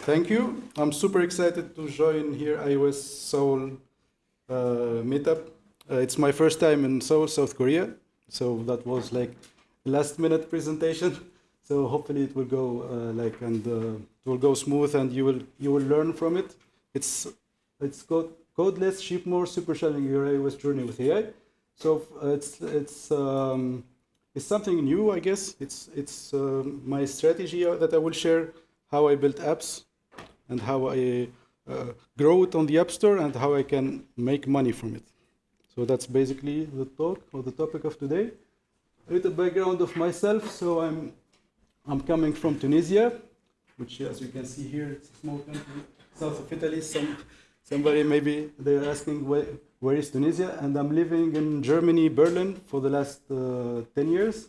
Thank you. I'm super excited to join here iOS Seoul meetup. It's my first time in Seoul, South Korea. So that was like last minute presentation. So hopefully it will go it will go smooth and you will learn from it. It's called Codeless Ship More Supercharging Your iOS Journey with AI. So it's something new, I guess. It's my strategy that I will share, how I build apps and how I grow it on the App Store and how I can make money from it. So that's basically the talk or the topic of today. A little background of myself. So I'm coming from Tunisia, which, as you can see here, it's a small country, south of Italy. Somebody maybe they're asking where is Tunisia, and I'm living in Germany, Berlin, for the last 10 years.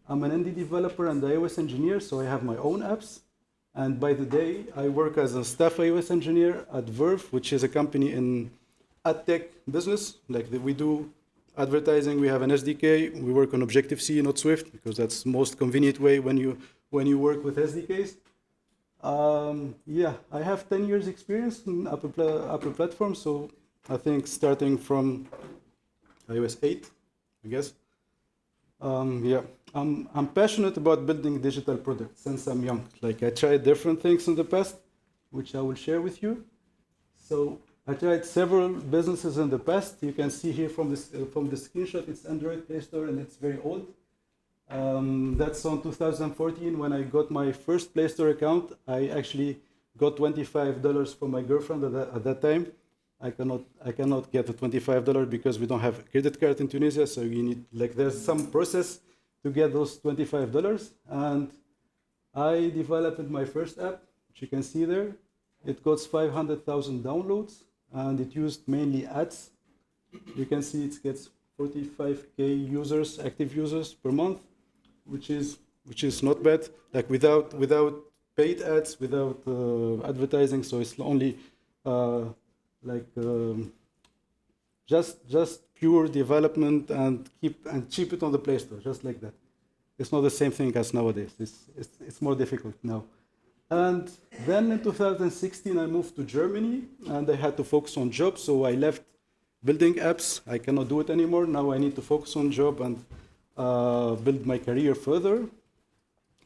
I'm an indie developer and iOS engineer, so I have my own apps. And by the day, I work as a staff iOS engineer at Verve, which is a company in ad tech business. We do advertising, we have an SDK, we work on Objective-C, not Swift, because that's the most convenient way when you work with SDKs. I have 10 years experience in Apple platforms, so I think starting from iOS 8, I guess. I'm passionate about building digital products since I'm young. I tried different things in the past, which I will share with you. So I tried several businesses in the past. You can see here from the screenshot, it's Android Play Store and it's very old. That's on 2014 when I got my first Play Store account. I actually got $25 from my girlfriend at that time. I cannot get the $25 because we don't have a credit card in Tunisia, so you need there's some process to get those $25. And I developed my first app, which you can see there. It got 500,000 downloads, and it used mainly ads. You can see it gets 45K users, active users per month, which is not bad. Without paid ads, without advertising, so it's only just pure development and keep it on the Play Store, just like that. It's not the same thing as nowadays. It's more difficult now. And then in 2016, I moved to Germany, and I had to focus on jobs, so I left building apps. I cannot do it anymore. Now I need to focus on job and build my career further.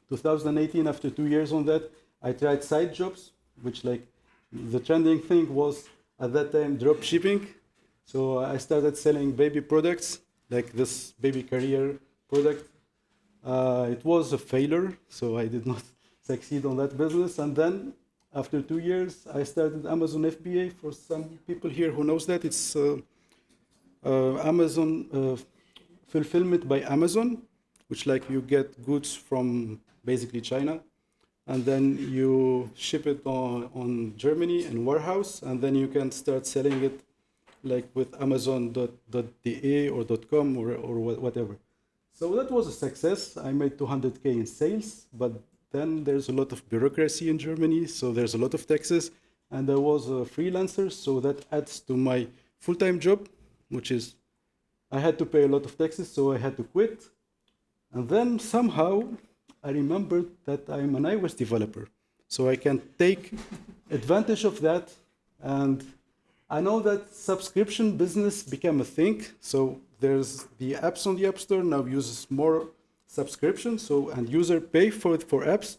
2018, after 2 years on that, I tried side jobs, which the trending thing was at that time drop shipping. So I started selling baby products, like this baby carrier product. It was a failure, so I did not succeed on that business. And then after 2 years, I started Amazon FBA. For some people here who knows that, it's Amazon fulfillment by Amazon, which you get goods from basically China, and then you ship it on Germany in warehouse, and then you can start selling it with Amazon.de or .com or whatever. So that was a success. I made 200K in sales, but then there's a lot of bureaucracy in Germany, so there's a lot of taxes, and I was a freelancer, so that adds to my full-time job, which is I had to pay a lot of taxes, so I had to quit. And then somehow I remembered that I'm an iOS developer, so I can take advantage of that. And I know that subscription business became a thing, so there's the apps on the App Store now uses more subscription, and user pay for apps.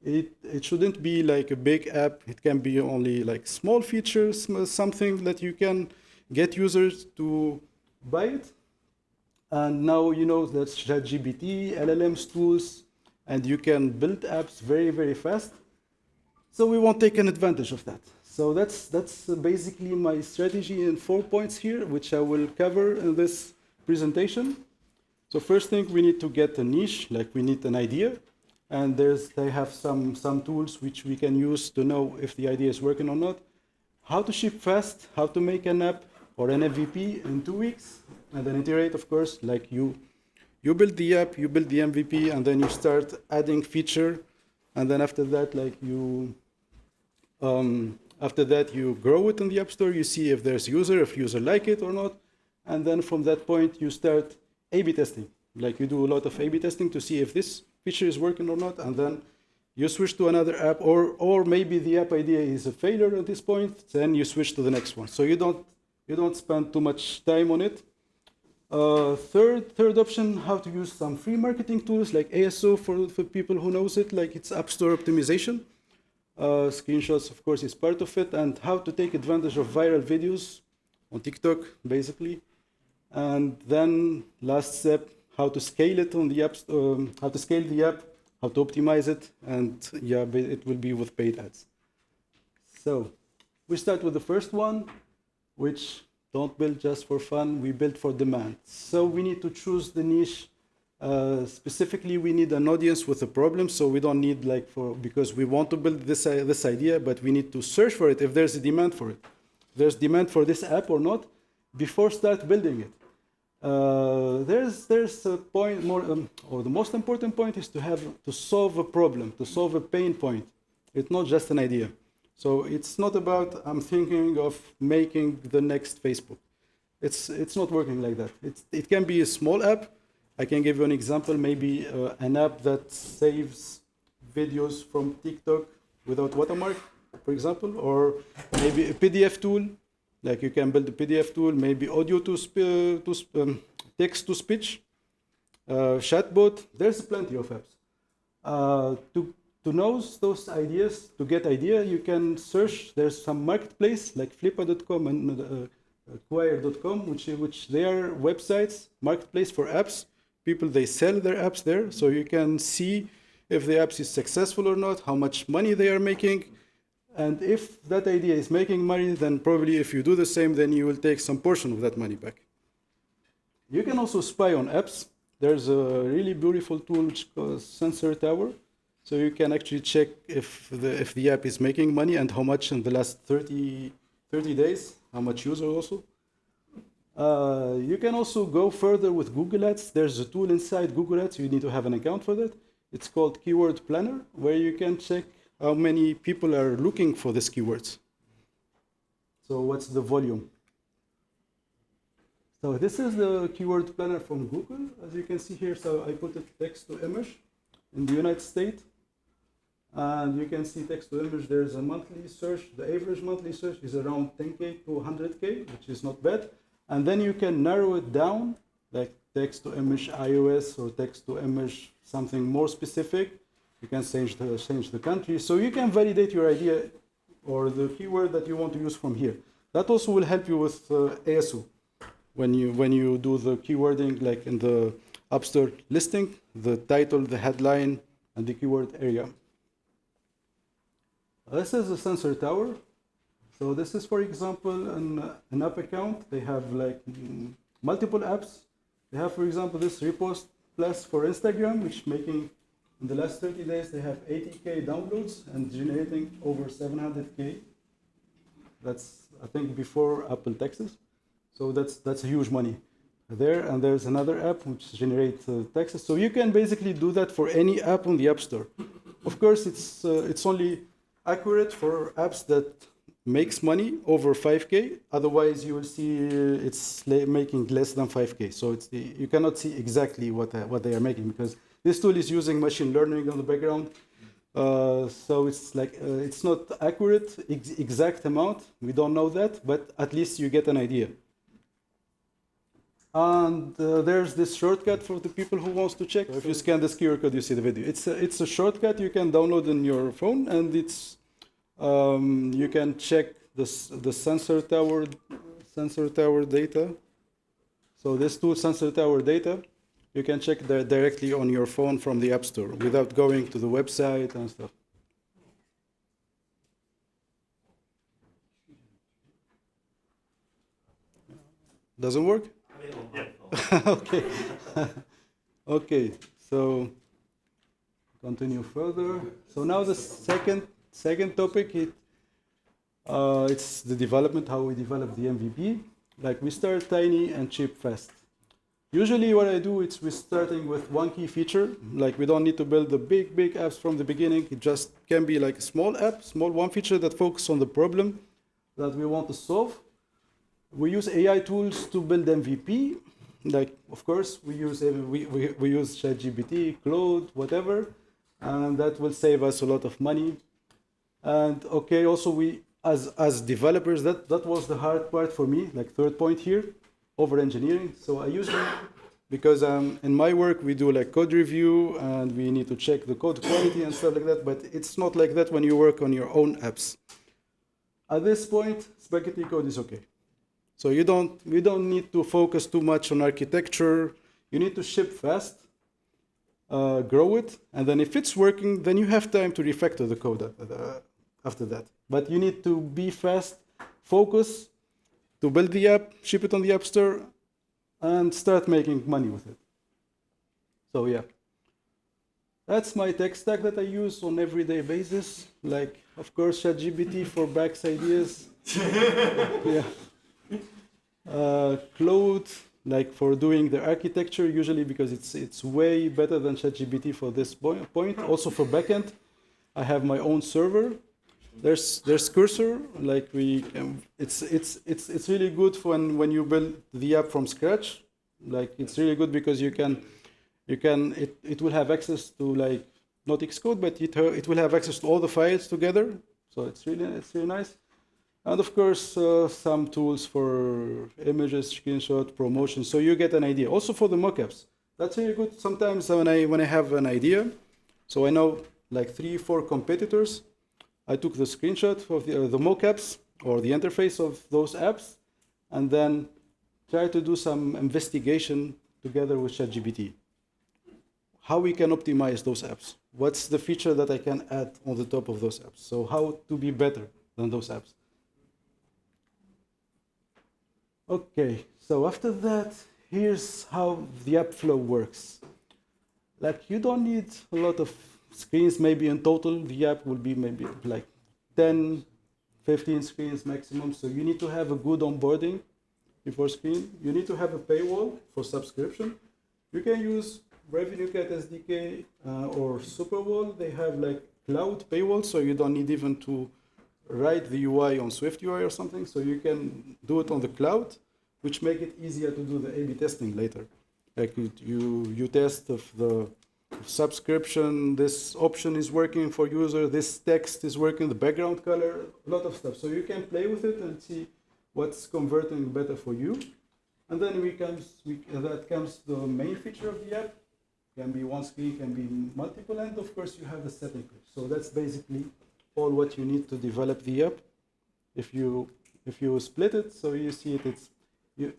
It shouldn't be a big app. It can be only small features, something that you can get users to buy it. And now that's ChatGPT, LLMs tools, and you can build apps very, very fast. So we want to take an advantage of that. So that's basically my strategy in 4 points here, which I will cover in this presentation. So first thing, we need to get a niche, we need an idea. And they have some tools which we can use to know if the idea is working or not. How to ship fast, how to make an app or an MVP in 2 weeks, and then iterate, of course, you build the app, you build the MVP, and then you start adding feature and then after that, like after that you grow it in the App Store. You see if there's if user like it or not, and then from that point you start A/B testing. Like you do a lot of A/B testing to see if this feature is working or not, and then you switch to another app, or maybe the app idea is a failure at this point. Then you switch to the next one. So you don't spend too much time on it. Third option, how to use some free marketing tools like ASO for people who knows it, like it's App Store optimization. Screenshots, of course, is part of it, and how to take advantage of viral videos on TikTok, basically. And then last step, how to scale it on the app, how to scale the app, how to optimize it, and yeah, it will be with paid ads. So we start with the first one, which don't build just for fun, we build for demand. So we need to choose the niche. Specifically, we need an audience with a problem, so we don't need because we want to build this idea, but we need to search for it if there's a demand for it. There's demand for this app or not before start building it. There's a point more, or the most important point is to solve a problem, to solve a pain point. It's not just an idea. So it's not about I'm thinking of making the next Facebook. It's not working like that. It can be a small app. I can give you an example, maybe an app that saves videos from TikTok without watermark, for example, or maybe a PDF tool, like you can build a PDF tool, maybe audio text to speech, chatbot. There's plenty of apps. To know those ideas, to get idea, you can search. There's some marketplace like Flippa.com and Acquire.com, which they are websites, marketplace for apps. People, they sell their apps there, so you can see if the apps is successful or not, how much money they are making, and if that idea is making money, then probably if you do the same, then you will take some portion of that money back. You can also spy on apps. There's a really beautiful tool which is called Sensor Tower, so you can actually check if the app is making money and how much in the last 30 days, how much user also. You can also go further with Google Ads. There's a tool inside Google Ads. You need to have an account for that. It's called Keyword Planner, where you can check how many people are looking for these keywords. So what's the volume? So this is the Keyword Planner from Google, as you can see here. So I put it text to image in the United States. And you can see text to image, there's a monthly search. The average monthly search is around 10K to 100K, which is not bad. And then you can narrow it down, like text to image iOS or text to image something more specific. You can change the country. So you can validate your idea or the keyword that you want to use from here. That also will help you with ASO. When you do the keywording, like in the App Store listing, the title, the headline, and the keyword area. This is a Sensor Tower. So this is, for example, an app account. They have like multiple apps. They have, for example, this Repost Plus for Instagram, which making in the last 30 days they have 80K downloads and generating over 700K. That's, I think, before Apple taxes. So that's a huge money there. And there's another app which generates taxes. So you can basically do that for any app on the App Store. Of course, it's only accurate for apps that makes money over 5K. Otherwise, you will see it's making less than 5K. So you cannot see exactly what they are making, because this tool is using machine learning on the background. So it's like it's not accurate exact amount. We don't know that, but at least you get an idea. And there's this shortcut for the people who wants to check. So if you scan this QR code, you see the video. It's a shortcut you can download on your phone, and it's you can check the sensor tower data. So this tool, Sensor Tower data, you can check that directly on your phone from the App Store without going to the website and stuff. Doesn't work? Okay. Okay. So continue further. So now the second topic, it's the development, how we develop the MVP. Like we start tiny and ship fast. Usually what I do is we're starting with one key feature. Like we don't need to build the big apps from the beginning. It just can be like a small app, small one feature that focuses on the problem that we want to solve. We use AI tools to build MVP. Like, of course, we use ChatGPT, Claude, whatever, and that will save us a lot of money. And okay, also we, as developers, that was the hard part for me, like third point here, over engineering. So I usually, because in my work we do like code review and we need to check the code quality and stuff like that, but it's not like that when you work on your own apps. At this point, spaghetti code is okay. So you don't need to focus too much on architecture. You need to ship fast, grow it, and then if it's working, then you have time to refactor the code after that. But you need to be fast, focus, to build the app, ship it on the App Store, and start making money with it. So yeah, that's my tech stack that I use on everyday basis. Like, of course, ChatGPT for Back's ideas. Yeah. Claude, like for doing the architecture, usually because it's way better than ChatGPT for this point. Also for backend, I have my own server. There's Cursor, like it's really good for when you build the app from scratch. Like it's really good because it will have access to like not Xcode, but it will have access to all the files together. So it's really nice. And of course, some tools for images, screenshot, promotion. So you get an idea. Also for the mockups, that's really good. Sometimes when I have an idea, so I know like 3-4 competitors, I took the screenshot of the mockups or the interface of those apps, and then try to do some investigation together with ChatGPT. How we can optimize those apps? What's the feature that I can add on the top of those apps? So how to be better than those apps? Okay, so after that, here's how the app flow works. Like you don't need a lot of screens. Maybe in total, the app will be maybe like 10, 15 screens maximum. So you need to have a good onboarding before screen. You need to have a paywall for subscription. You can use RevenueCat SDK or Superwall. They have like cloud paywall, so you don't need even to write the UI on Swift UI or something. So you can do it on the cloud, which make it easier to do the A/B testing later. Like you test if the subscription, this option is working for user, this text is working, the background color, a lot of stuff. So you can play with it and see what's converting better for you. And then that comes the main feature of the app. Can be one screen, can be multiple, and of course you have the setting page. So that's basically all what you need to develop the app. If you split it, so you see it,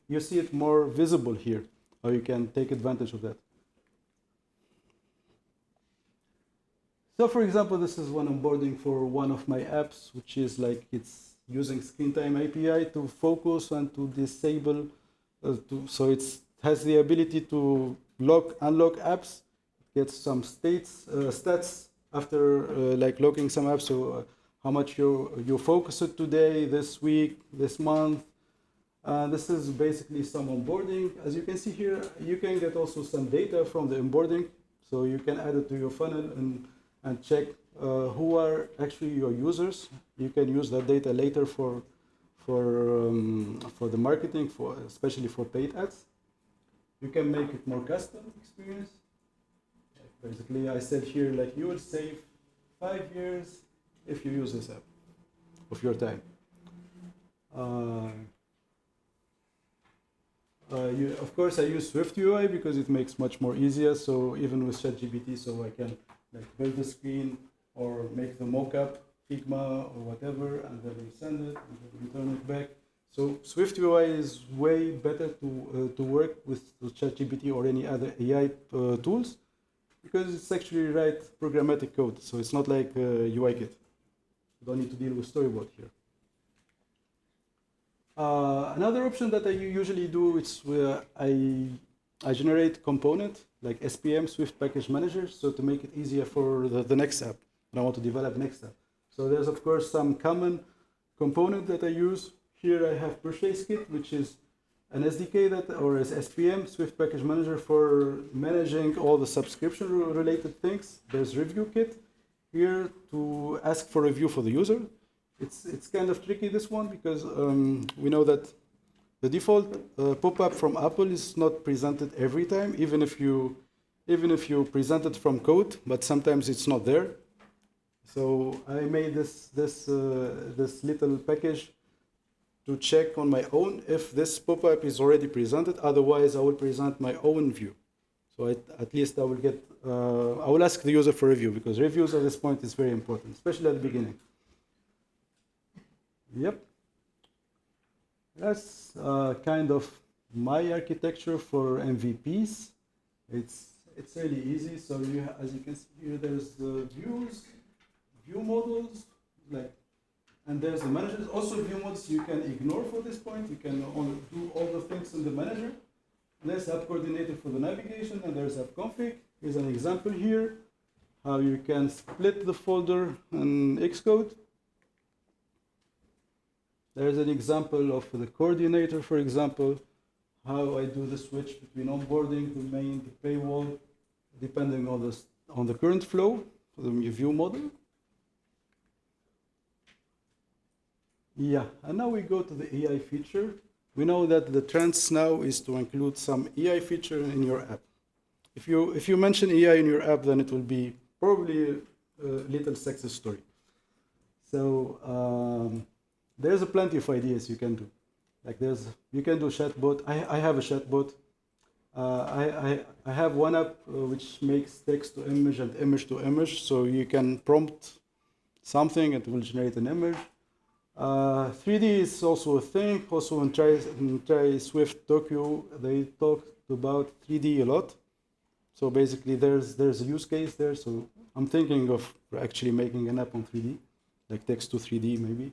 you see it more visible here, or you can take advantage of that. So for example, this is one onboarding for one of my apps, which is like it's using Screen Time API to focus and to disable, so it has the ability to unlock apps, gets some stats after like locking some apps, so how much you focus it today, this week, this month. This is basically some onboarding. As you can see here, you can get also some data from the onboarding, so you can add it to your funnel and check who are actually your users. You can use that data later for the marketing, especially for paid ads. You can make it more custom experience. Basically, I said here, like you will save 5 years if you use this app of your time. Of course, I use Swift UI because it makes much more easier. So even with ChatGPT, so I can like build the screen or make the mockup, Figma or whatever, and then we send it and then return it back. So Swift UI is way better to work with ChatGPT or any other AI tools because it's actually write programmatic code. So it's not like UI kit. You don't need to deal with storyboard here. Another option that I usually do is I generate component like SPM, Swift Package Manager, so to make it easier for the next app. And I want to develop next app. So there's of course some common component that I use. Here I have purchase kit, which is an SDK or as SPM, Swift Package Manager, for managing all the subscription-related things. There's Review Kit here to ask for review for the user. It's kind of tricky, this one, because we know that the default pop-up from Apple is not presented every time, even if you present it from code, but sometimes it's not there. So I made this little package to check on my own if this pop-up is already presented. Otherwise, I will present my own view. So at least I will ask the user for review, because reviews at this point is very important, especially at the beginning. Yep. That's kind of my architecture for MVPs. It's really easy. So as you can see here, there's the views, view models, and there's the managers. Also, view modes you can ignore for this point. You can only do all the things in the manager. And there's app coordinator for the navigation, and there's app config. Here's an example here, how you can split the folder in Xcode. There's an example of the coordinator, for example, how I do the switch between onboarding, the main, the paywall, depending on the current flow for the view model. Yeah, and now we go to the AI feature. We know that the trends now is to include some AI feature in your app. If you mention AI in your app, then it will be probably a little success story. So there's plenty of ideas you can do. You can do chatbot. I have a chatbot. I have one app which makes text to image and image to image. So you can prompt something, it will generate an image. 3D is also a thing. Also in Try Swift Tokyo, they talked about 3D a lot. So basically there's a use case there. So I'm thinking of actually making an app on 3D, like text to 3D maybe.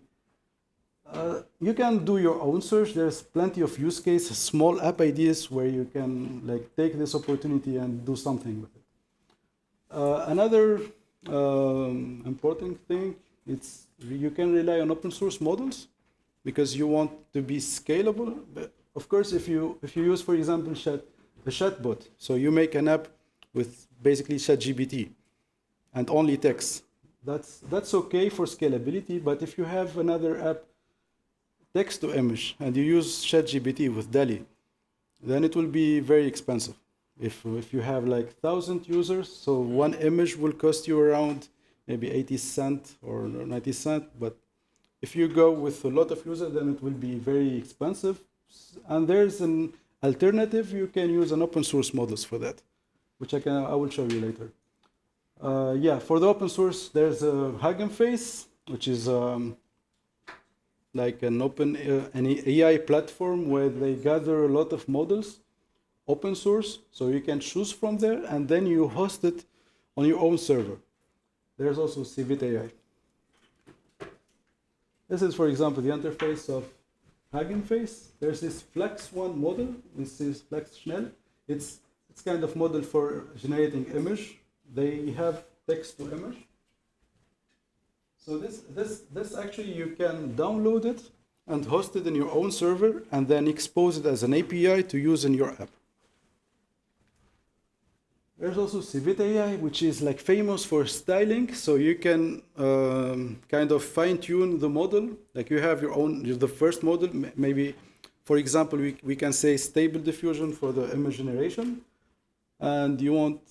You can do your own search. There's plenty of use cases, small app ideas where you can take this opportunity and do something with it. Another important thing, you can rely on open source models because you want to be scalable. But of course, if you use, for example, the chatbot, so you make an app with basically ChatGPT and only text, that's okay for scalability. But if you have another app, text to image, and you use ChatGPT with DALL-E, then it will be very expensive. If you have 1,000 users, so one image will cost you around maybe 80 cents or 90 cents. But if you go with a lot of users, then it will be very expensive. And there's an alternative. You can use an open source models for that, which I will show you later. Yeah, for the open source, there's a Hugging Face, which is like an AI platform where they gather a lot of models, open source, so you can choose from there, and then you host it on your own server. There's also Civit AI. This is, for example, the interface of Hugging Face. There's this Flex One model. This is Flex Schnell. It's kind of model for generating image. They have text to image. So this actually you can download it and host it in your own server and then expose it as an API to use in your app. There's also Civit AI, which is famous for styling. So you can kind of fine tune the model. You have your own, the first model, maybe, for example, we can say stable diffusion for the image generation. And you want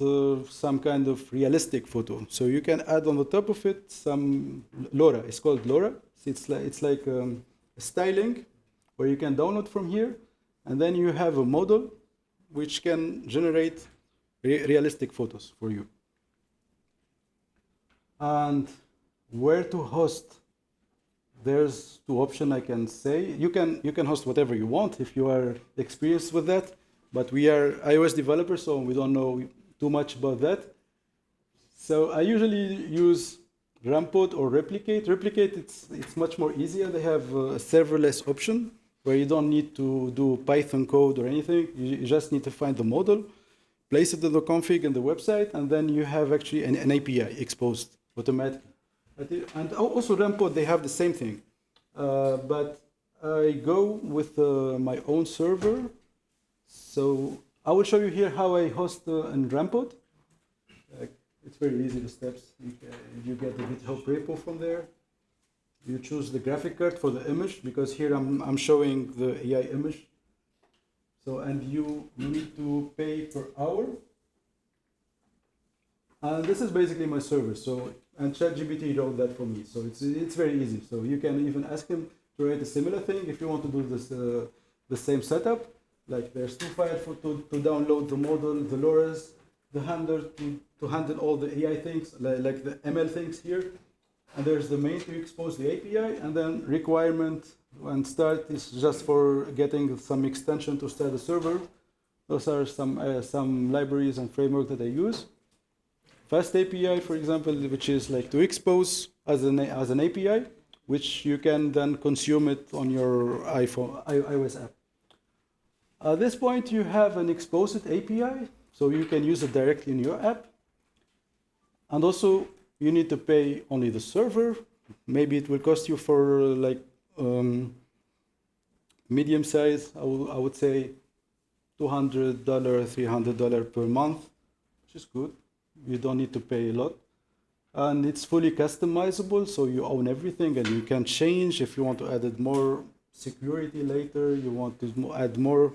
some kind of realistic photo. So you can add on the top of it some LoRa. It's called LoRa. It's like styling where you can download from here. And then you have a model which can generate realistic photos for you. And where to host? There's two options I can say. You can host whatever you want if you are experienced with that. But we are iOS developers, so we don't know too much about that. So I usually use Rampod or Replicate. Replicate, it's much more easier. They have a serverless option where you don't need to do Python code or anything. You just need to find the model, place it in the config in the website, and then you have actually an API exposed automatically. And also Rampod, they have the same thing. But I go with my own server. So I will show you here how I host in Rampod. It's very easy, the steps. You get the GitHub repo from there. You choose the graphic card for the image, because here I'm showing the AI image. So, and you need to pay per hour. And this is basically my server. So, and ChatGPT wrote that for me. So it's very easy. So you can even ask him to write a similar thing if you want to do this the same setup. Like there's two files to download the model, the LoRa's, the handler to handle all the AI things, like the ML things here. And there's the main to expose the API, and then requirement and start is just for getting some extension to start the server. Those are some libraries and framework that I use. Fast API, for example, which is like to expose as an API, which you can then consume it on your iOS app. At this point, you have an exposed API, so you can use it directly in your app. And also, you need to pay only the server. Maybe it will cost you for like medium size, I would say $200, $300 per month, which is good. You don't need to pay a lot. And it's fully customizable, so you own everything and you can change if you want to add more security later, you want to add more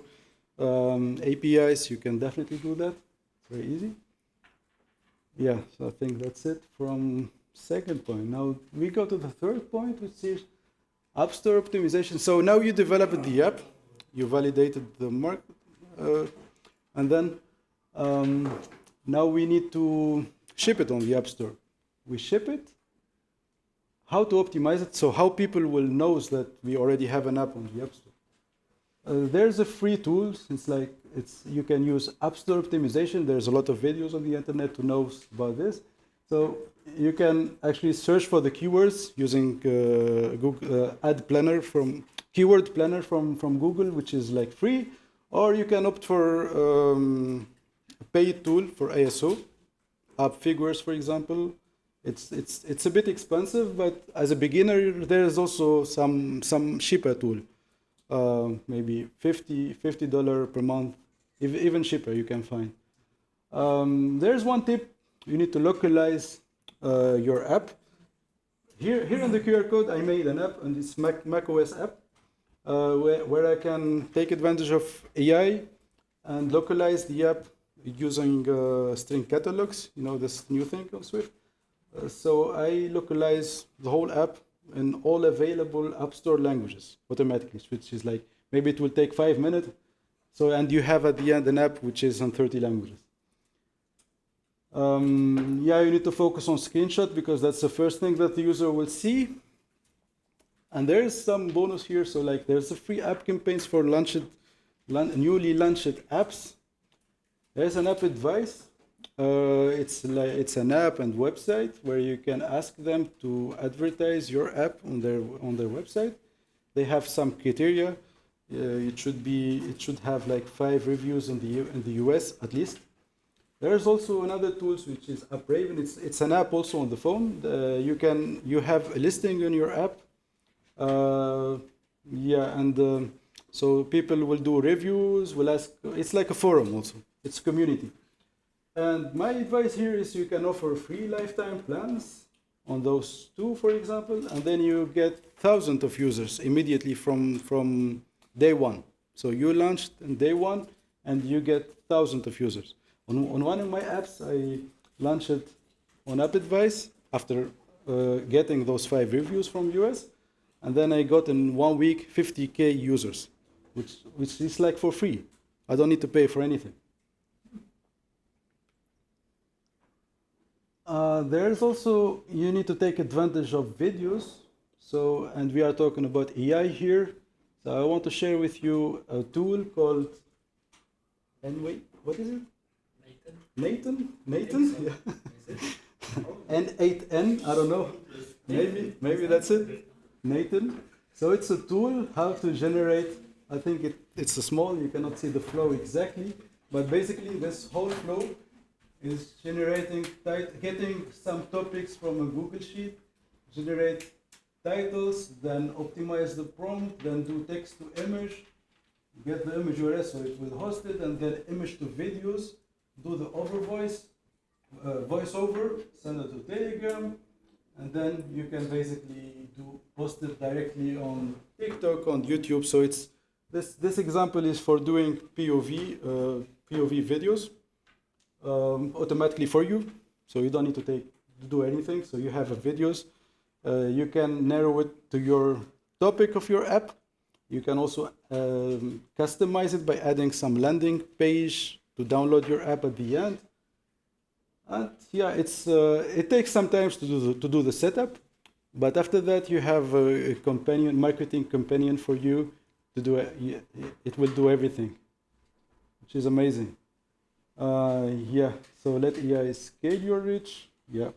APIs, you can definitely do that. It's very easy. Yeah, so I think that's it from second point. Now we go to the third point, which is App Store optimization. So now you developed the app, you validated the market, and then now we need to ship it on the App Store. We ship it. How to optimize it? So how people will know that we already have an app on the App Store. There's a free tool. You can use App Store optimization. There's a lot of videos on the internet to know about this. So you can actually search for the keywords using Google Ad Planner Keyword Planner from Google, which is like free, or you can opt for a paid tool for ASO, App Figures, for example. It's a bit expensive, but as a beginner, there is also some cheaper tool. Maybe $50 per month, even cheaper you can find. There's one tip: you need to localize your app. Here in the QR code, I made an app, and it's macOS app, where I can take advantage of AI and localize the app using string catalogs. You know, this new thing on Swift. So I localize the whole app in all available App Store languages automatically, which is like, maybe it will take 5 minutes. So, and you have at the end an app which is in 30 languages. Yeah, you need to focus on screenshot because that's the first thing that the user will see. And there's some bonus here. So like there's a free app campaigns for newly launched apps. There's an app advice. It's an app and website where you can ask them to advertise your app on their website. They have some criteria. It should have like 5 reviews in the US at least. There's also another tool which is AppRaven. It's an app also on the phone. You have a listing on your app. So people will do reviews. Will ask. It's like a forum also. It's a community. And my advice here is you can offer free lifetime plans on those two, for example, and then you get thousands of users immediately from day one. So you launched on day one, and you get thousands of users. On one of my apps, I launched it on App Advice after getting those 5 reviews from US, and then I got in 1 week 50K users, which is like for free. I don't need to pay for anything. There's also, you need to take advantage of videos. So, and we are talking about AI here. So I want to share with you a tool called, what is it? Nathan? Yeah. N8N, I don't know. Maybe that's it. Nathan. So it's a tool how to generate, I think it's a small, you cannot see the flow exactly, but basically this whole flow is getting some topics from a Google Sheet, generate titles, then optimize the prompt, then do text to image, get the image URL so it will host it, and then image to videos, do the voiceover, send it to Telegram, and then you can basically post it directly on TikTok, on YouTube. So it's this example is for doing POV videos automatically for you, so you don't need to do anything. So you have videos. You can narrow it to your topic of your app. You can also customize it by adding some landing page to download your app at the end. And yeah, it takes some time to do the setup, but after that you have a marketing companion for you to do it. It will do everything, which is amazing. Yeah, so let AI scale your reach. Yeah,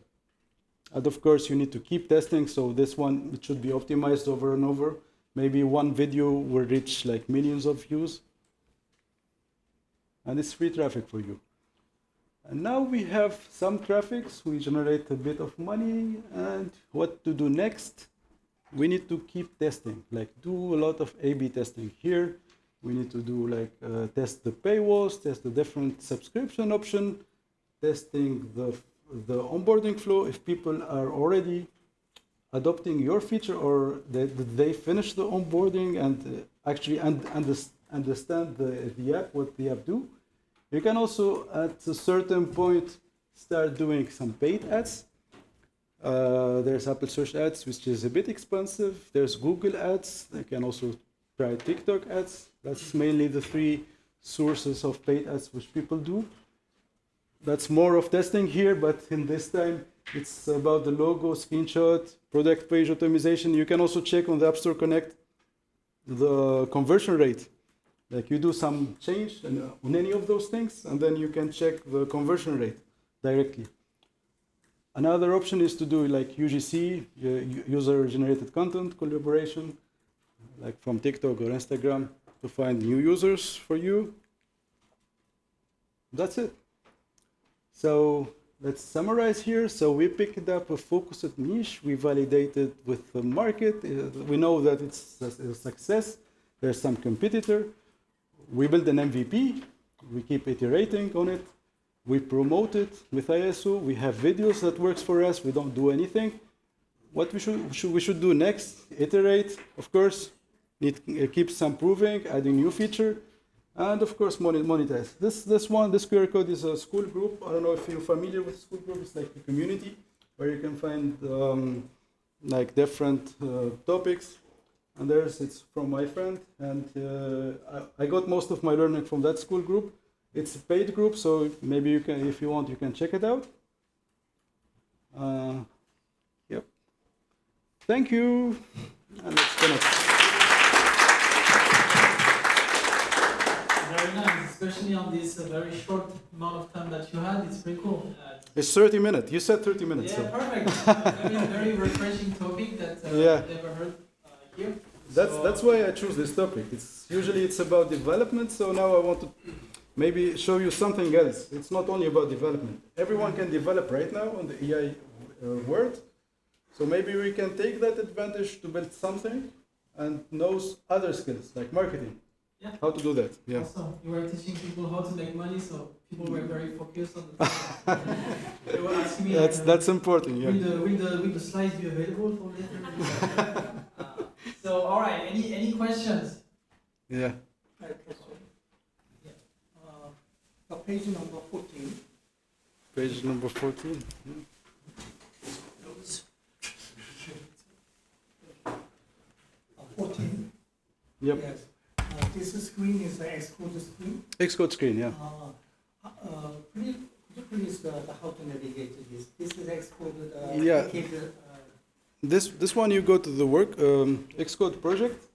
and of course you need to keep testing. So this one, it should be optimized over and over. Maybe one video will reach like millions of views, and it's free traffic for you. And now we have some traffics, we generate a bit of money, and what to do next? We need to keep testing, like do a lot of A/B testing here. We need to do like test the paywalls, test the different subscription option, testing the onboarding flow. If people are already adopting your feature or they finish the onboarding and actually understand the app, what the app do. You can also, at a certain point, start doing some paid ads. There's Apple Search Ads, which is a bit expensive. There's Google Ads. You can also try TikTok ads. That's mainly the three sources of paid ads which people do. That's more of testing here, but in this time, it's about the logo, screenshot, product page optimization. You can also check on the App Store Connect the conversion rate. Like you do some change on any of those things, and then you can check the conversion rate directly. Another option is to do like UGC, user-generated content collaboration, like from TikTok or Instagram, to find new users for you. That's it. So let's summarize here. So we picked up a focused niche. We validated with the market. We know that it's a success. There's some competitor. We build an MVP, we keep iterating on it, we promote it with ISO, we have videos that works for us, we don't do anything. What we should do next, iterate, of course, keeps improving, adding new feature, and of course monetize. This QR code is a school group. I don't know if you're familiar with school group, it's like a community where you can find like different topics. And it's from my friend, and I got most of my learning from that school group. It's a paid group, so maybe you can, if you want, you can check it out. Yep. Thank you. And let's connect. Very nice, especially on this very short amount of time that you had. It's pretty cool. It's 30 minutes. You said 30 minutes. Yeah, so. Perfect. Very refreshing topic that I've never heard here. That's why I choose this topic. Usually it's about development, so now I want to maybe show you something else. It's not only about development. Everyone can develop right now on the AI world, so maybe we can take that advantage to build something and knows other skills like marketing. Yeah. How to do that? Yeah. Also, you were teaching people how to make money, so people were very focused on the topic. They were asking me. That's important. Yeah. Will the slides be available for later? So, all right. Any questions? Yeah. I have a question. Yeah. Page number 14. Page number 14. Yeah. 14. Yep. Yes. This screen is an Xcode screen. Xcode screen, yeah. Could you please how to navigate to this? This is Xcode. Yeah. This one you go to the work Xcode project,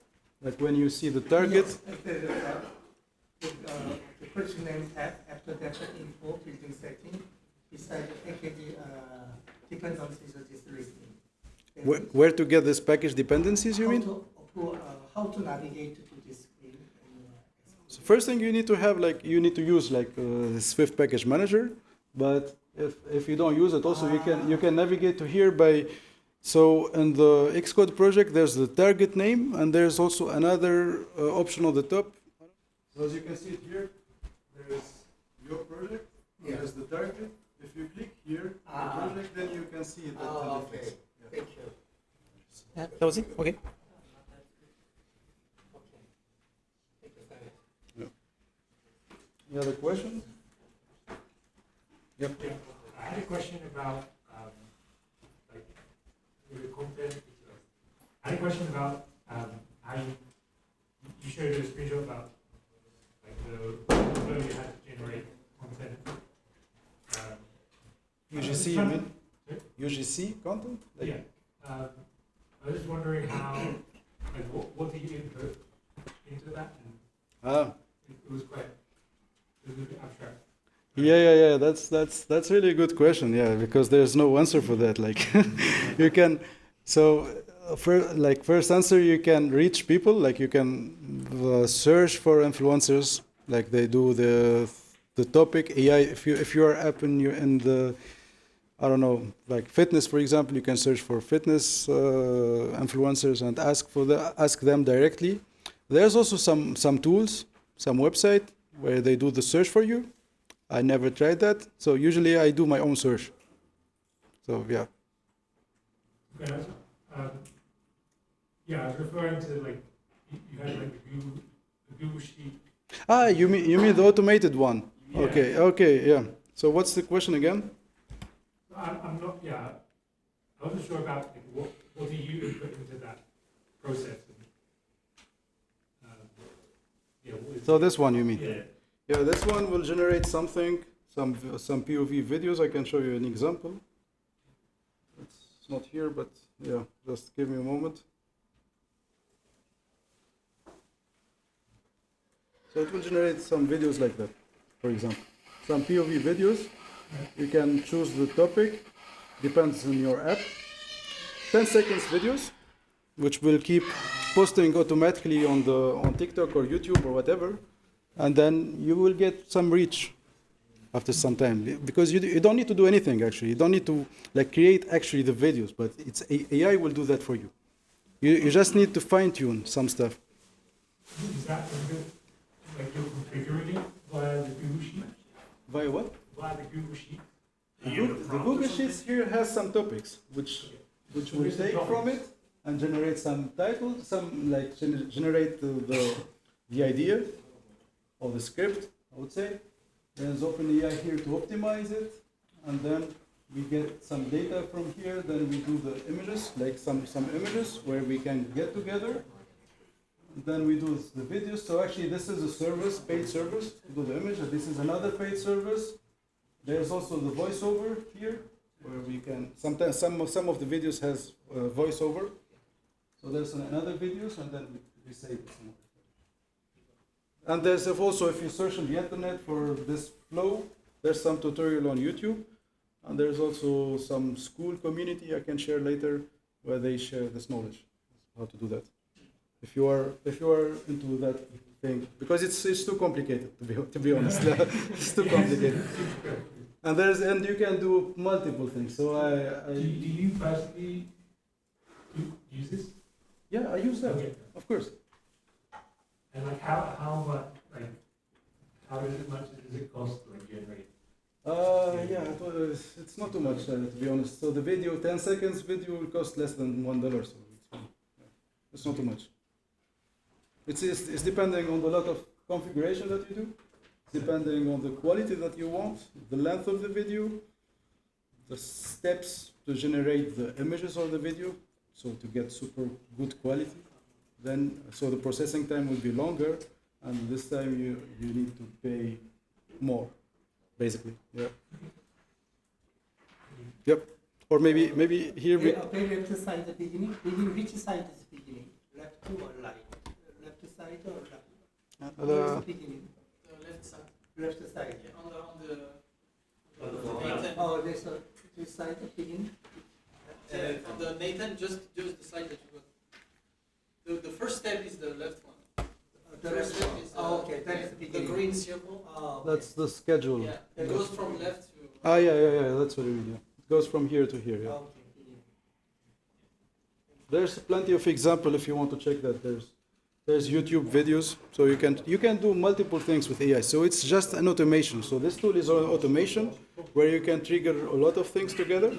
like when you see the target. Yes, the project name tab, after that info, building setting, beside the package dependencies of this listing. Where to get this package dependencies, you mean? How to navigate to this screen. So first thing you need to have, like, you need to use like Swift Package Manager, but if you don't use it, also you can navigate to here by So in the Xcode project, there's the target name, and there's also another option on the top. So as you can see it here, there is your project, Yeah. there's the target. If you click here, the project, then you can see that. Oh, okay. Thank you. Yeah, that was it? Okay. Any other questions? Yep. Yeah, I had a question about like the content. I had a question about how you showed a screenshot about like the flow you had to generate content. UGC, you mean? UGC content? Like- Yeah. I was just wondering how, like, what do you input into that? And Ah. it was a bit abstract. Yeah. That's really a good question. Yeah, because there's no answer for that. Like, you can, so first answer, you can reach people. Like you can search for influencers. Like they do the topic AI. If you are up in the, I don't know, like fitness, for example, you can search for fitness influencers and ask them directly. There's also some tools, some website where they do the search for you. I never tried that, so usually I do my own search. So yeah. Okay, yeah, I was referring to like you had like the Google sheet. Ah, you mean the automated one? Yeah. Okay, yeah. So what's the question again? I'm not. Yeah, I wasn't sure about like, what do you input into that process. Yeah. What is, So this one you mean? yeah. Yeah, this one will generate something, some POV videos. I can show you an example. It's not here, but yeah, just give me a moment. So it will generate some videos like that, for example. Some POV videos. You can choose the topic, depends on your app. 10 seconds videos, which will keep posting automatically on TikTok or YouTube or whatever. And then you will get some reach after some time, because you don't need to do anything actually. You don't need to like create actually the videos, but it's AI will do that for you. You just need to fine tune some stuff. Is that like you're configuring it via the Google sheet? Via what? Via the Google sheet. The Google Sheets here has some topics which will take from it and generate some titles, some like generate the idea or the script, I would say. There's OpenAI here to optimize it, and then we get some data from here. Then we do the images, like some images where we can get together. Then we do the videos. So actually, this is a service, paid service to do the image. And this is another paid service. There's also the voiceover here, where we can sometimes some of the videos has voiceover. So there's another videos, and then we save it. And there's also, if you search on the internet for this flow, there's some tutorial on YouTube, and there's also some school community I can share later where they share this knowledge, how to do that. If you are into that thing, because it's too complicated to be honest. It's too complicated. And you can do multiple things. So Do you personally use this? yeah, I use that, Okay. of course. And like how much like how much does it cost to like generate? Yeah, it's not too much to be honest. So the video, 10 seconds video will cost less than $1, so it's not too much. It's depending on the lot of configuration that you do, depending on the quality that you want, the length of the video, the steps to generate the images of the video, so to get super good quality. Then, so the processing time will be longer, and this time you need to pay more, basically. Yeah. Yep. Or maybe here we. Okay, left side the beginning. Which side is beginning? Left to or right? Left side or right? Where's the beginning? The left side. Left side. Yeah, on the Nathan. Oh, there's this side the beginning. On the Nathan, just the side that you got. The first step is the left one. The First left step one. is Oh, okay, that is the the beginning. green circle. Oh, okay. That's the schedule. Yeah, it goes from left to. Ah, yeah. That's what I mean. Yeah. It goes from here to here. Yeah. Okay, beginning. There's plenty of example if you want to check that. There's YouTube videos, so you can do multiple things with AI. So it's just an automation. So this tool is an automation where you can trigger a lot of things together,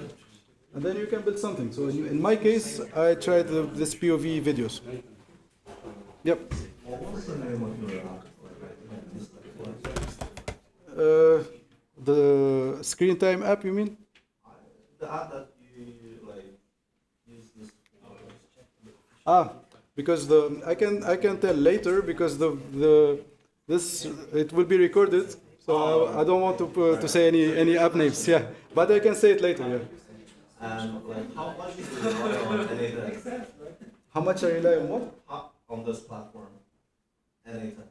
and then you can build something. So in my case, I tried this POV videos. Yep. What was the name of your app? The screen time app, you mean? The app that you like use this. Because I can tell later because this it will be recorded, so I don't want to say any app names. Yeah, but I can say it later. Yeah. And like, how much do you rely on anything? How much I rely on what? On this platform? Anything?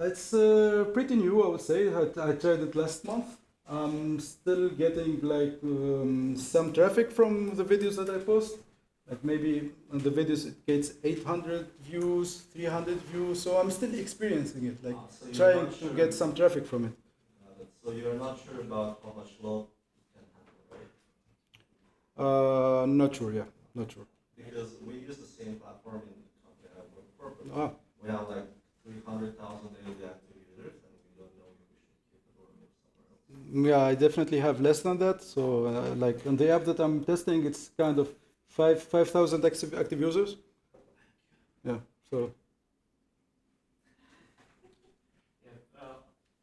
It's pretty new, I would say. I tried it last month. I'm still getting like some traffic from the videos that I post. Like maybe on the videos it gets 800 views, 300 views. So I'm still experiencing it, like So you're trying not to sure- get some traffic from it. So you're not sure about how much load it can handle, right? Not sure. Yeah, not sure. Because we use the same platform in the company I work for, but Ah, we have like 300,000 daily active users, and we don't know if we should keep it or move somewhere else. yeah, I definitely have less than that. So like on the app that I'm testing, it's kind of 5,000 active users. Yeah. So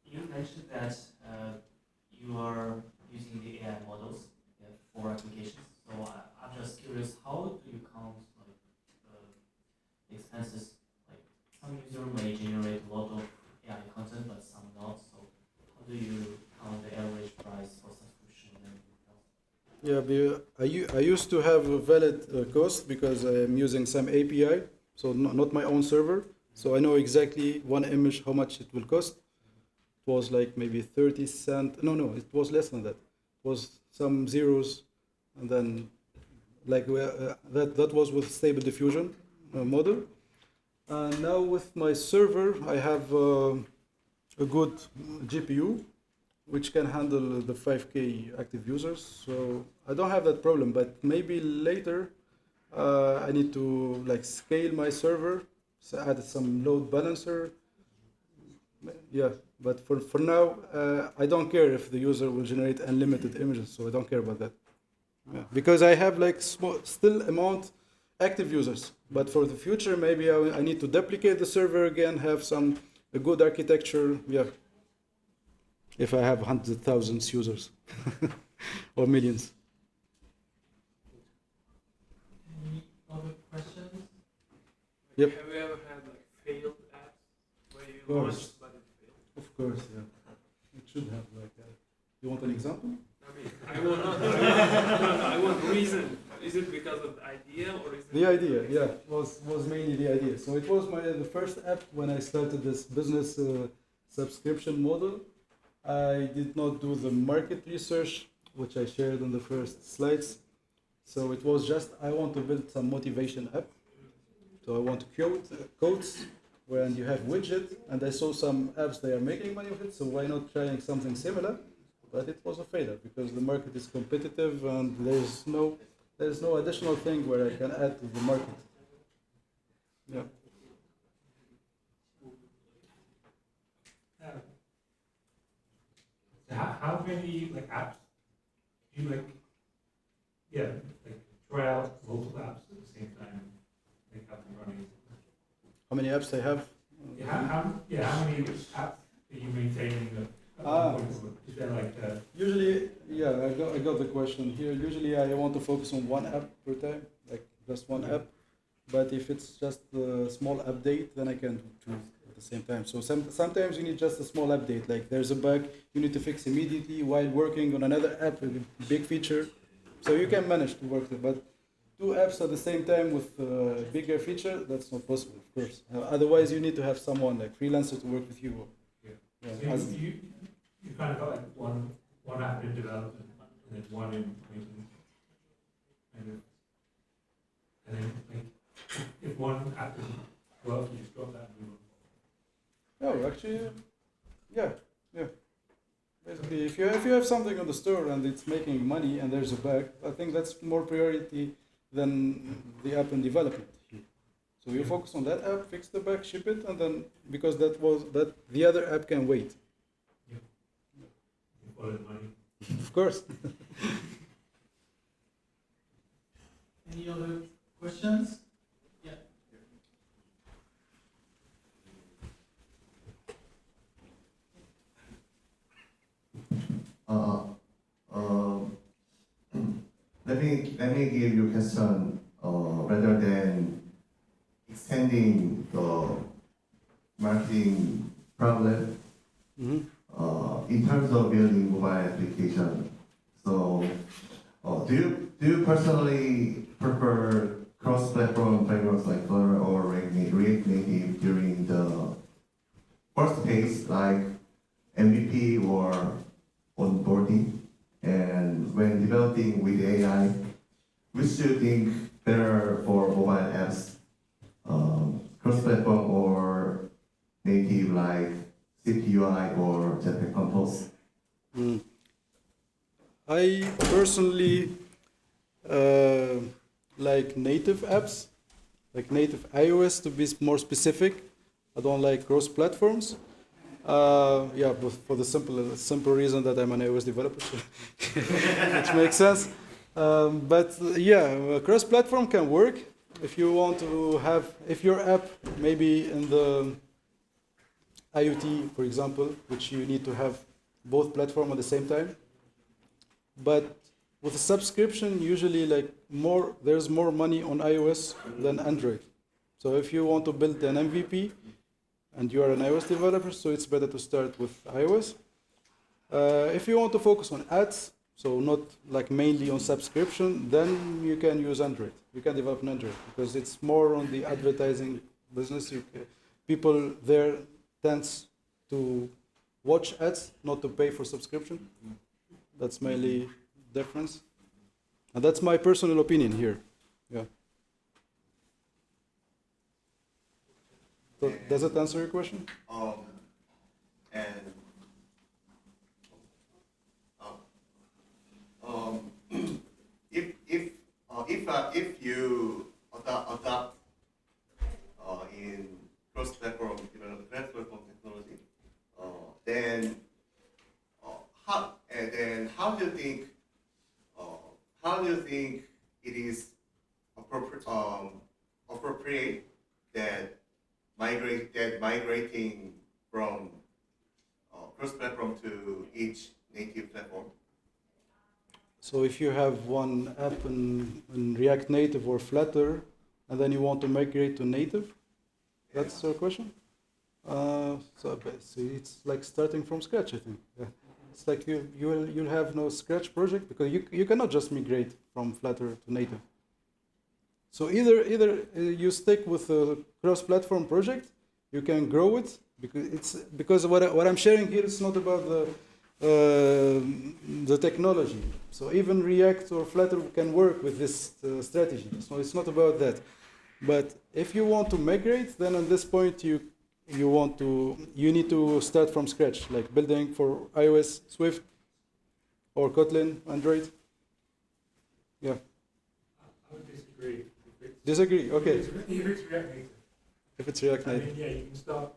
You mentioned that you are using the AI models for applications. So I'm just curious, how do you count like expenses? Like some user may generate a lot of AI content, but some not. So how do you count the average price for subscription and everything else? yeah, I used to have a valid cost because I'm using some API, so not my own server. So I know exactly one image how much it will cost. It was like maybe 30 cent. No, it was less than that. It was some zeros, and then like that was with Stable Diffusion model. And now with my server, I have a good GPU, which can handle the 5K active users. So I don't have that problem. But maybe later, I need to like scale my server, so add some load balancer. Yeah, but for now, I don't care if the user will generate unlimited images, so I don't care about that. Yeah. Because I have like still amount active users, but for the future, maybe I need to duplicate the server again, have a good architecture. Yeah, if I have 100,000 users or millions. Any other questions? Yep. Have you ever had like failed apps where you course. launched but it failed? Of course, yeah. It should have like that. You want an example? I mean, I want not. I want reason. Is it because of the idea or is it? The idea, yeah, was mainly the idea. So it was the first app when I started this business subscription model. I did not do the market research, which I shared on the first slides. So it was just I want to build some motivation app. So I want to code codes where you have widget, and I saw some apps they are making money with it. So why not trying something similar? But it was a failure because the market is competitive and there's no additional thing where I can add to the market. Yeah. So how many like apps do you like try out multiple apps at the same time, like up and running? How many apps I have? How many apps are you maintaining? Is there like Usually, yeah, I got the question here. Usually, I want to focus on one app per time, like just one app. But if it's just a small update, then I can do two at the same time. So sometimes you need just a small update, like there's a bug you need to fix immediately while working on another app with a big feature. So you can manage to work it, but two apps at the same time with a bigger feature, that's not possible, of course. Otherwise, you need to have someone like freelancer to work with you. Yeah, so you kind of got like one app in development and then one in maintenance, and then like if one app doesn't work, you just drop that and move on. Oh, actually, yeah. Basically, if you have something on the store and it's making money and there's a bug, I think that's more priority than the app in development. So you focus on that app, fix the bug, ship it, and then because that the other app can wait. Follow the money. Of course. Any other questions? Yeah. Uh, um, let me give you a question rather than extending the marketing problem Mm-hmm. in terms of building mobile application. So, do you personally prefer cross-platform frameworks like Flutter or React Native during the first phase, like MVP or onboarding? And when developing with AI, which do you think better for mobile apps, cross-platform or native like CPUI or Jetpack Compose? Mm. I personally like native apps, like native iOS to be more specific. I don't like cross platforms. Yeah, but for the simple reason that I'm an iOS developer, so which makes sense. But yeah, cross platform can work if you want to have, if your app maybe in the IoT, for example, which you need to have both platform at the same time. But with a subscription, usually there's more money on iOS than Android. So if you want to build an MVP and you are an iOS developer, so it's better to start with iOS. If you want to focus on ads, so not like mainly on subscription, then you can use Android. You can develop an Android because it's more on the advertising business. People there tends to watch ads, not to pay for subscription. That's mainly difference. And that's my personal opinion here. Yeah. So does it answer your question? And if you adopt in cross-platform development platform technology, then how do you think it is appropriate that migrating from cross-platform to each native platform? So if you have one app in React Native or Flutter, and then you want to migrate to native, that's your question? So it's like starting from scratch, I think. Yeah. It's like you'll have no scratch project because you cannot just migrate from Flutter to native. So either you stick with a cross-platform project, you can grow it because what I'm sharing here is not about the technology. So even React or Flutter can work with this strategy. So it's not about that. But if you want to migrate, then at this point you need to start from scratch, like building for iOS, Swift, or Kotlin, Android. Yeah. I would disagree. Disagree. Okay. If it's React Native. If it's React I Native. mean, yeah, you can start.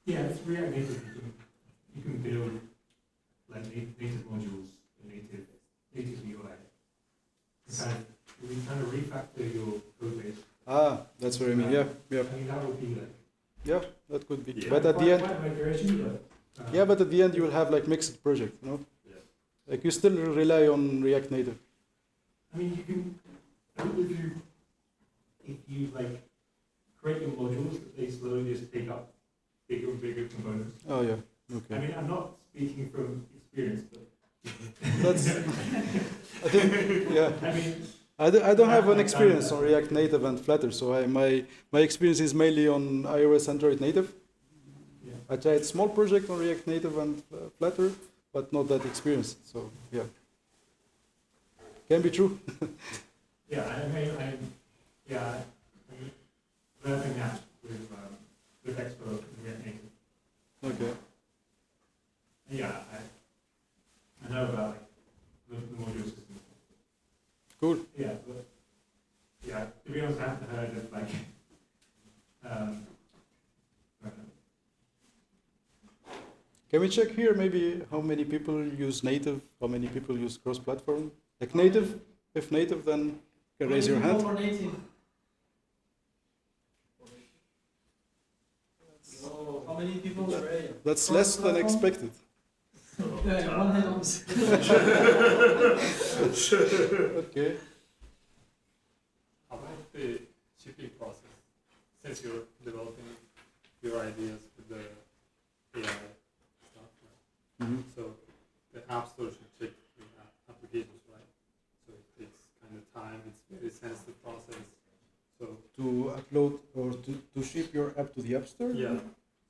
Yeah, if it's React Native, you can build like native modules, native UI. You can kind of refactor your code base. That's what I mean. Yeah. I mean, that would be like. Yeah, that could be. Yeah. But at the end, Quite migration, but, yeah, but at the end you will have like mixed project, you know? Yeah. Like you still rely on React Native. I mean, you can. I mean, if you like create your modules, they slowly just take up bigger and bigger components. Oh yeah. I Okay. mean, I'm not speaking from experience, but. That's. I think. Yeah. I mean. I don't have an experience on React Native and Flutter, so my experience is mainly on iOS, Android native. Yeah. I tried small project on React Native and Flutter, but not that experienced. So yeah, can be true. Yeah, I mean, I'm developing that with Expo and React Native. Okay. Yeah, I know about like the module system. Cool. Yeah, but, yeah, to be honest, I haven't heard of like, I don't know. Can we check here maybe how many people use native, how many people use cross-platform? Like native, if native, then you can raise your hand. How many people are native? So, how many people are That's less than cross-platform? expected. Yeah, one hand on the Okay. How about the shipping process? Since you're developing your ideas with the AI stuff, right? Mhm. So the App Store should check the applications, right? So it takes kind of time. It's very sensitive process. So To upload or to ship your app to the App Store? yeah.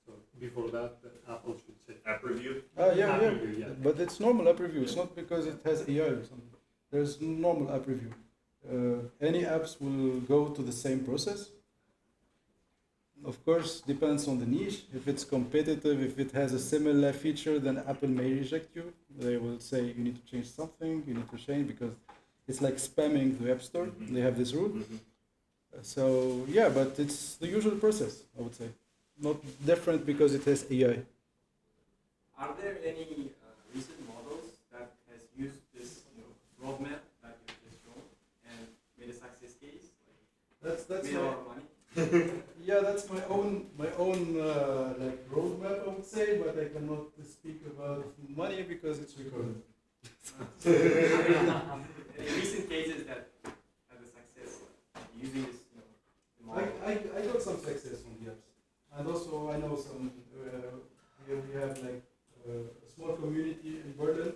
So before that, the Apple should check App review? Yeah, app yeah. review, yeah. But it's normal app review. It's not because it has AI or something. There's normal app review. Any apps will go to the same process. Of course, depends on the niche. If it's competitive, if it has a similar feature, then Apple may reject you. They will say you need to change something, you need to change because it's like spamming the App Store. Mhm. They have this rule. Mhm. So yeah, but it's the usual process, I would say. Not different because it has AI. Are there any recent models that has used this roadmap that you just shown and made a success case? That's Made a lot of money? yeah, that's my own like roadmap, I would say, but I cannot speak about money because it's recorded. Any recent cases that had a success using this I, model? I got some success on the apps, and also I know some. Here we have like a small community in Berlin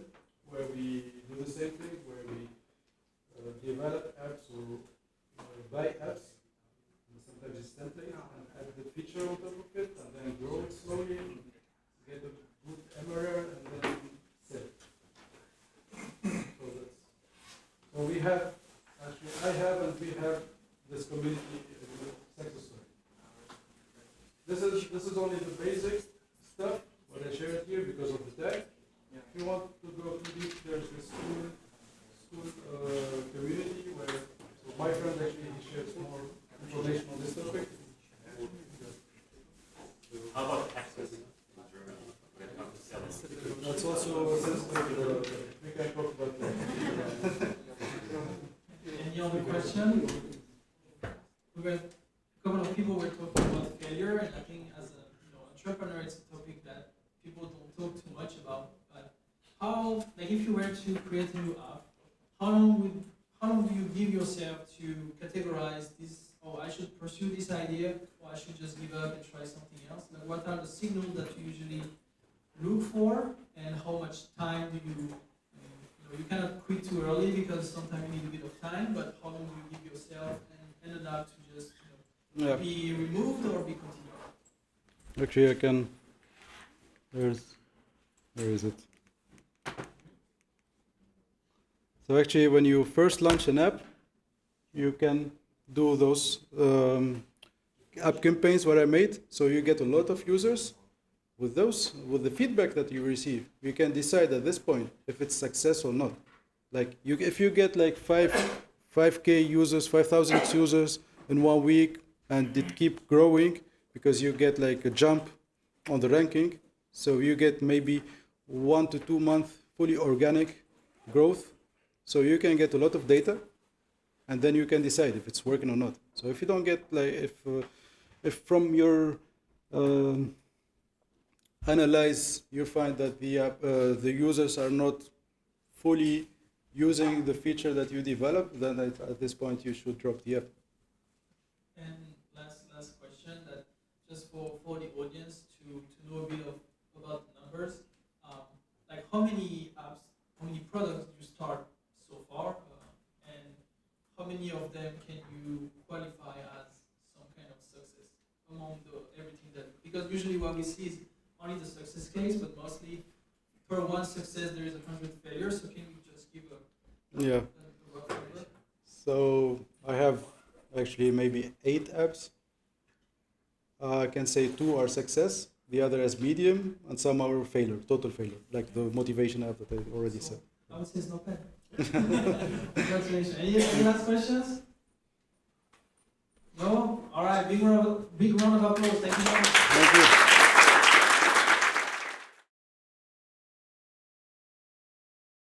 where we do the same thing, where we develop apps or buy apps. And sometimes it's template and add the feature on top of it, and then grow it slowly, get a good MRR, and then sell it. So we have, actually, I have and we have this community success story. This is only the basic stuff, what I shared here because of the tag. Yeah. If you want to go too deep, there's this school community where so my friend actually he shares more information on this topic. How about access in Germany when it comes to selling? That's also sensitive. We can talk about that. Any other question? We were, a couple of people were talking about failure, and I think as a entrepreneur, it's a topic that people don't talk too much about. But how, like, if you were to create a new app, how long do you give yourself to categorize this? Oh, I should pursue this idea, or I should just give up and try something else. Like, what are the signals that you usually look for, and how much time do you? You cannot quit too early because sometimes you need a bit of time, but how long do you give yourself and ended up to just Yeah. be removed or be continued? Actually, I can. Where is it? So actually, when you first launch an app, you can do those app campaigns what I made. So you get a lot of users. With the feedback that you receive, you can decide at this point if it's success or not. Like if you get like 5K users, 5,000 users in 1 week, and it keep growing because you get like a jump on the ranking. So you get maybe 1 to 2 month fully organic growth. So you can get a lot of data, and then you can decide if it's working or not. So if you don't get like if from your analyze, you find that the users are not fully using the feature that you developed, then at this point you should drop the app. And last question, that just for the audience to know a bit about the numbers, like how many apps, how many products do you start so far, and how many of them can you qualify as some kind of success among everything that, because usually what we see is only the success case, but mostly per one success there is 100 failures. So can you just give a rough number? So I have actually maybe 8 apps. I can say 2 are success, the other is medium, and some are failure, total failure, like the motivation app that I already said. I would say it's not bad. Congratulations. Any last questions? No? All right. Big round of applause. Thank you very much. Thank you.